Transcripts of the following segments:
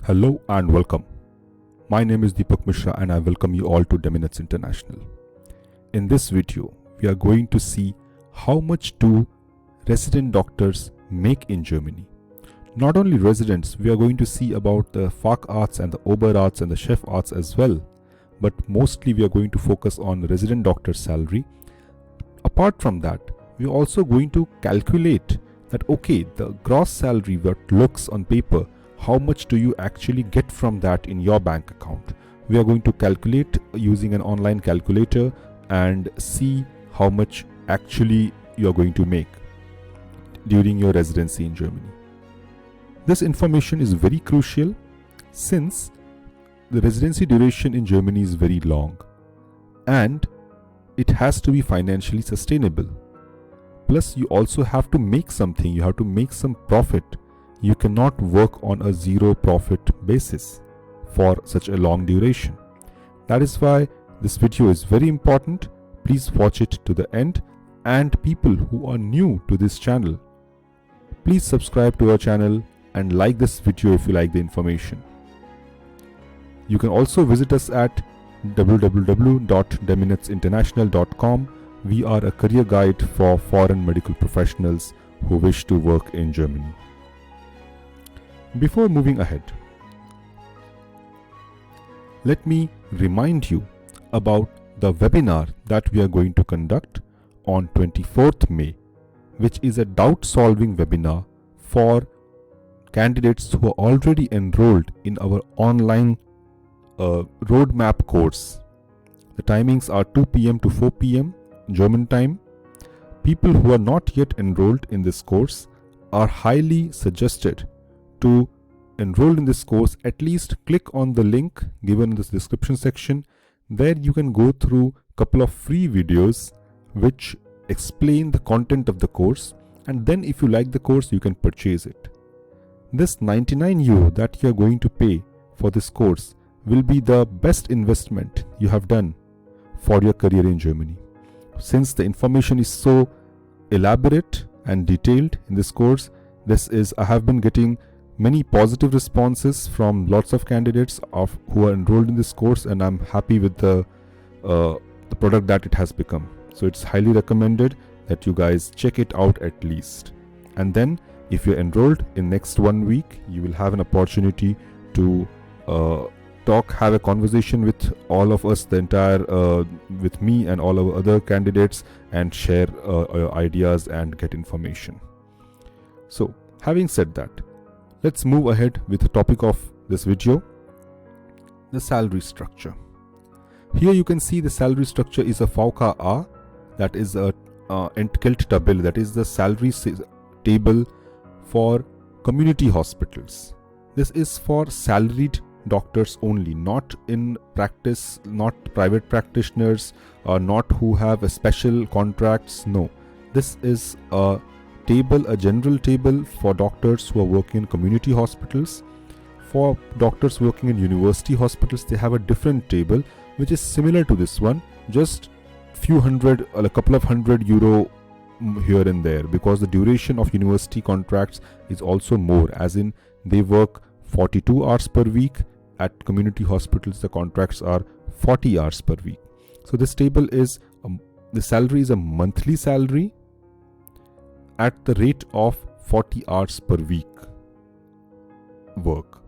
Hello and welcome. My name is Deepak Mishra and I welcome you all to Deminets International. In this video, we are going to see how much do resident doctors make in Germany. Not only residents, we are going to see about the Facharzt and the Oberarzt and the Chefarzt as well, but mostly we are going to focus on the resident doctor's salary. Apart from that, we are also going to calculate that the gross salary that looks on paper, how much do you actually get from that in your bank account. We are going to calculate using an online calculator and see how much actually you are going to make during your residency in Germany. This information is very crucial since the residency duration in Germany is very long and it has to be financially sustainable. Plus, you also have to make something, you have to make some profit. You cannot work on a zero profit basis for such a long duration. That is why this video is very important. Please watch it to the end, and people who are new to this channel, please subscribe to our channel and like this video if you like the information. You can also visit us at www.deminetsinternational.com. We are a career guide for foreign medical professionals who wish to work in Germany. Before moving ahead, let me remind you about the webinar that we are going to conduct on 24th May, which is a doubt-solving webinar for candidates who are already enrolled in our online roadmap course. The timings are 2 p.m. to 4 p.m. German time. People who are not yet enrolled in this course are highly suggested to enroll in this course. At least click on the link given in this description section. There you can go through a couple of free videos which explain the content of the course, and then if you like the course you can purchase it. This 99 euro that you are going to pay for this course will be the best investment you have done for your career in Germany. Since the information is so elaborate and detailed in this course, I have been getting many positive responses from lots of candidates who are enrolled in this course, and I'm happy with the product that it has become. So it's highly recommended that you guys check it out at least. And then if you're enrolled in next 1 week, you will have an opportunity to have a conversation with all of us, with me and all our other candidates, and share your ideas and get information. So having said that, let's move ahead with the topic of this video, the salary structure. Here you can see the salary structure is a VK A, that is a Entgelttabelle, that is the salary table for community hospitals. This is for salaried doctors only, not in practice, not private practitioners, or not who have a special contracts. No, this is a table, a general table for doctors who are working in community hospitals. For doctors working in university hospitals, they have a different table which is similar to this one, just a couple of hundred euro here and there, because the duration of university contracts is also more, as in they work 42 hours per week. At community hospitals the contracts are 40 hours per week. So this table is the salary is a monthly salary at the rate of 40 hours per week work.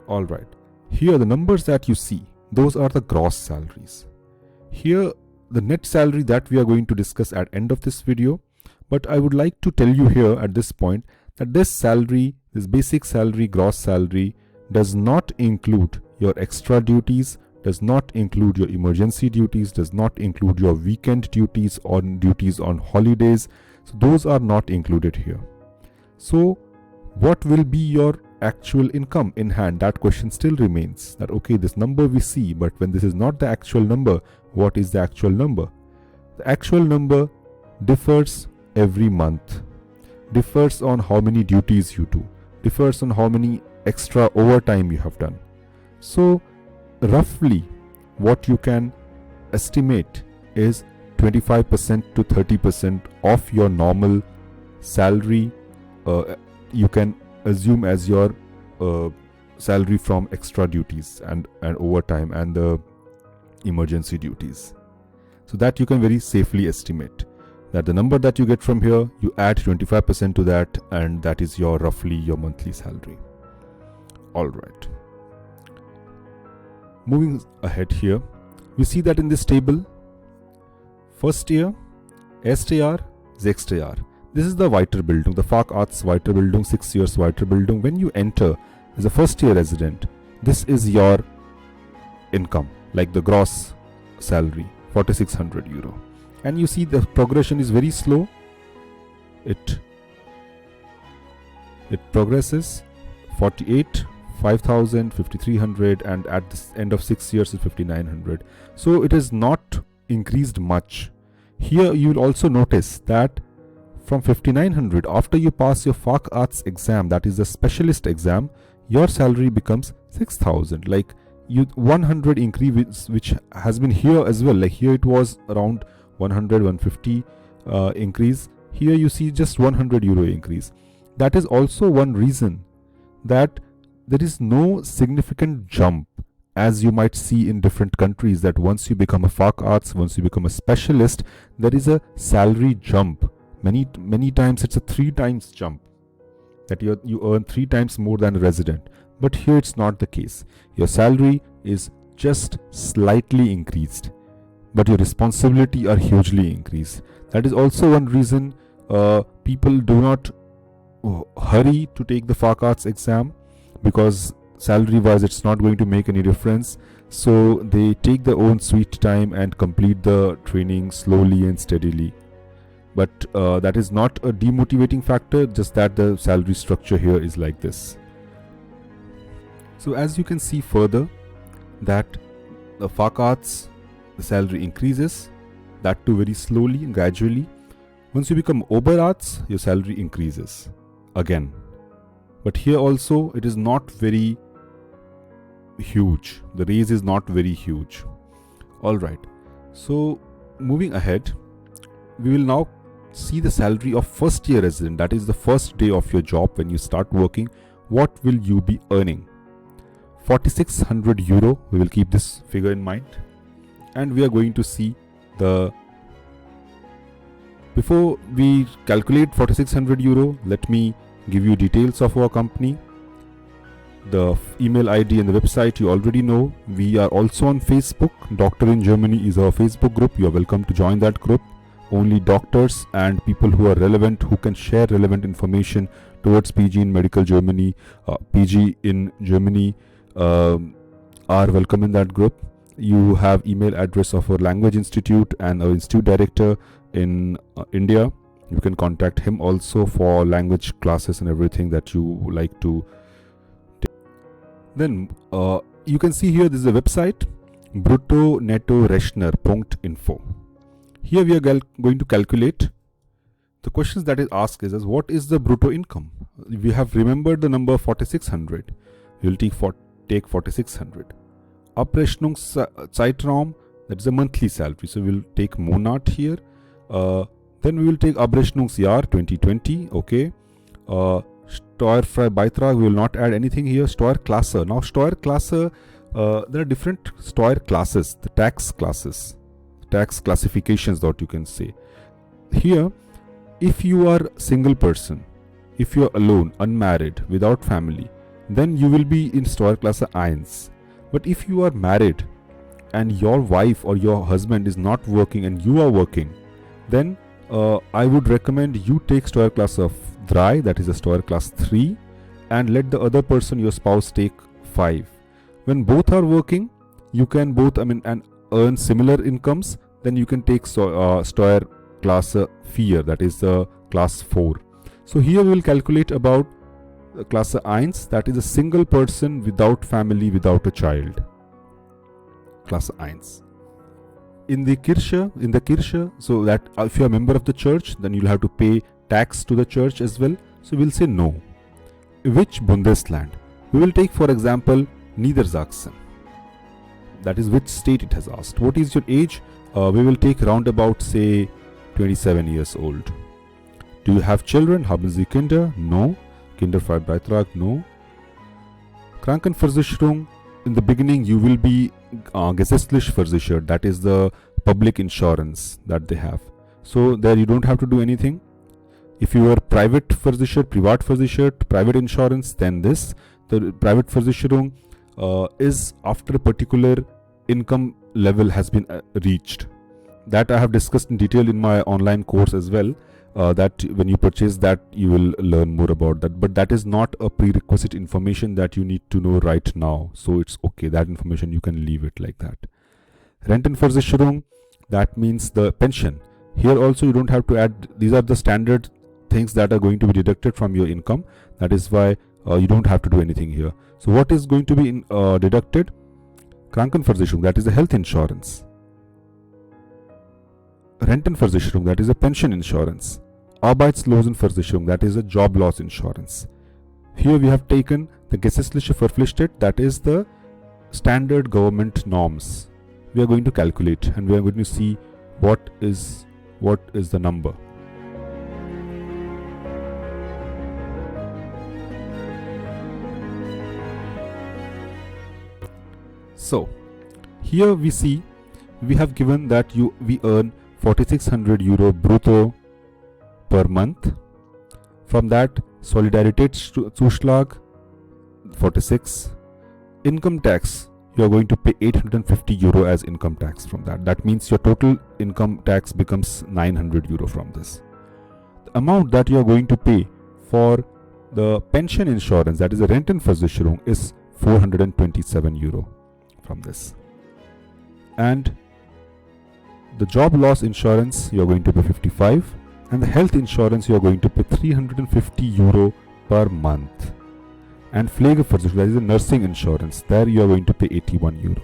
Alright, here the numbers that you see, those are the gross salaries. Here the net salary that we are going to discuss at end of this video, but I would like to tell you here at this point that this salary, this basic salary, gross salary, does not include your extra duties, does not include your emergency duties, does not include your weekend duties or duties on holidays. So those are not included here. So what will be your actual income in hand? That question still remains, that this number we see, but when this is not the actual number, what is the actual number? The actual number differs every month, differs on how many duties you do, differs on how many extra overtime you have done. So roughly what you can estimate is 25% to 30% of your normal salary you can assume as your salary from extra duties and overtime and the emergency duties. So that you can very safely estimate that the number that you get from here, you add 25% to that, and that is your roughly your monthly salary. All right. Moving ahead here, we see that in this table, first year, STR, Sechste. This is the Weiterbildung, the Facharzt Weiterbildung, 6 years Weiterbildung. When you enter as a first year resident, this is your income, like the gross salary, 4,600 euro. And you see the progression is very slow. It progresses 48, 5,000, 5,300, and at the end of 6 years is 5,900. So it is not increased much. Here you will also notice that from 5,900, after you pass your Facharzt exam, that is the specialist exam, your salary becomes 6,000. Like 100 increase, which has been here as well. Like here it was around 100, 150 increase. Here you see just 100 euro increase. That is also one reason that there is no significant jump, as you might see in different countries, that once you become a Facharzt, once you become a specialist, there is a salary jump. Many times it's a 3 times jump, that you earn 3 times more than a resident. But here it's not the case. Your salary is just slightly increased, but your responsibility are hugely increased. That is also one reason people do not hurry to take the Facharzt exam, because salary wise it's not going to make any difference. So they take their own sweet time and complete the training slowly and steadily. But that is not a demotivating factor, just that the salary structure here is like this. So as you can see further, that the Facharzt, the salary increases, that too very slowly and gradually. Once you become Oberarzt, your salary increases again. But here also it is not very huge. The raise is not very huge. Alright, so moving ahead, we will now see the salary of first year resident. That is the first day of your job when you start working. What will you be earning? 4,600 euro. We will keep this figure in mind, and we are going to see the. Before we calculate 4,600 euro, let me give you details of our company. The email ID and the website you already know. We are also on Facebook. Doctor in Germany is our Facebook group. You are welcome to join that group. Only doctors and people who are relevant, who can share relevant information towards PG in medical Germany, PG in Germany, are welcome in that group. You have email address of our language institute and our institute director in India. You can contact him also for language classes and everything that you like to take. Then you can see here, this is a website, bruttonettorechner.info. Here we are going to calculate. The questions that is asked is what is the brutto income? We have remembered the number 4,600. We will take 4,600. Abrechnungszeitraum, that is a monthly salary. So we will take Monat here. Then we will take Abrechnungsjahr 2020. Okay. Steuerfrei Beitrag, we will not add anything here. Steuerklasse. Now Steuerklasse, there are different Steuerklasses, the tax classes, tax classifications that you can say. Here, if you are single person, if you are alone, unmarried, without family, then you will be in Steuerklasse 1. But if you are married and your wife or your husband is not working and you are working, then I would recommend you take Steuerklasse 3, that is a Steuerklasse 3, and let the other person, your spouse, take 5. When both are working, you can both, and earn similar incomes, then you can take Steuerklasse 4, that is the class 4. So here we will calculate about Klasse 1, that is a single person without family, without a child. Klasse 1. In the Kirche, so that if you are a member of the church, then you'll have to pay tax to the church as well. So we'll say no. Which Bundesland? We will take, for example, Niedersachsen. That is which state it has asked. What is your age? We will take roundabout, say, 27 years old. Do you have children? Haben Sie Kinder? No. Kinderfreibeitrag? No. Krankenversicherung, in the beginning you will be gesetzlich versichert, that is the public insurance that they have. So there you don't have to do anything. If you are private versichert, privatversichert, private insurance, then this. The private Versicherung is after a particular income level has been reached. That I have discussed in detail in my online course as well. That when you purchase that, you will learn more about that. But that is not a prerequisite information that you need to know right now. So it's okay. That information you can leave it like that. Rentenversicherung, that means the pension. Here also you don't have to add. These are the standard things that are going to be deducted from your income. That is why you don't have to do anything here. So what is going to be deducted? Krankenversicherung, that is the health insurance. Rentenversicherung, that is a pension insurance. Arbeitslosenversicherung, that is a job loss insurance. Here we have taken the gesetzliche Verpflichtet, that is the standard government norms. We are going to calculate and we are going to see what is the number. So here we see we have given that we earn 4600 euro brutto per month. From that, Solidaritätszuschlag 46. Income tax, you are going to pay 850 euro as income tax from that. That means your total income tax becomes 900 euro from this. The amount that you are going to pay for the pension insurance, that is the Rentenversicherung, is 427 euro from this. And the job loss insurance, you are going to pay 55, and the health insurance you are going to pay 350 euro per month. And Pflegeversicherung, that is the nursing insurance, there you are going to pay 81 euro.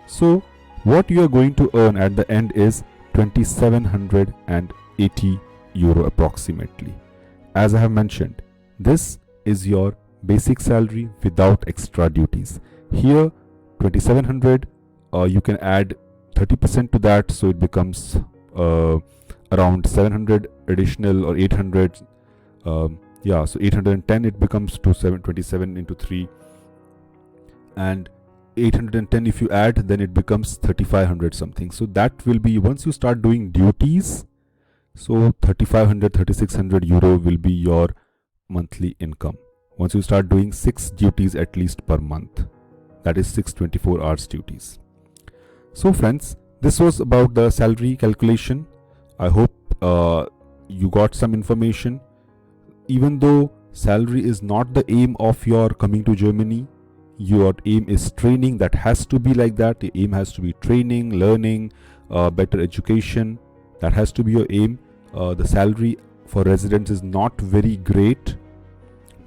So what you are going to earn at the end is 2780 euro approximately. As I have mentioned, this is your basic salary without extra duties. Here 2700, you can add 30% to that, so it becomes around 700 additional, or 800. So 810 it becomes to 727 into 3, and 810 if you add, then it becomes 3500 something. So that will be, once you start doing duties, so 3500 3600 euro will be your monthly income once you start doing 6 duties at least per month, that is 624 hours duties. So friends, this was about the salary calculation. I hope you got some information. Even though salary is not the aim of your coming to Germany, your aim is training. That has to be like that. The aim has to be training, learning, better education. That has to be your aim. The salary for residents is not very great,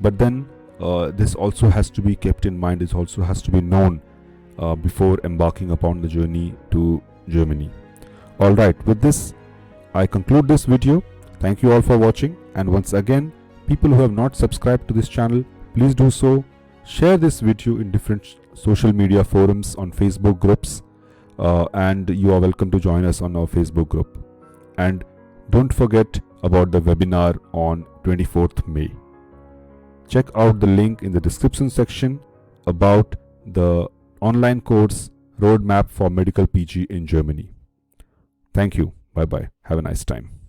but then this also has to be kept in mind. This also has to be known before embarking upon the journey to Germany. Alright, with this I conclude this video. Thank you all for watching, and once again, people who have not subscribed to this channel, please do so. Share this video in different social media forums, on Facebook groups, and you are welcome to join us on our Facebook group. And don't forget about the webinar on 24th May. Check out the link in the description section about the online course Roadmap for Medical PG in Germany. Thank you. Bye bye. Have a nice time.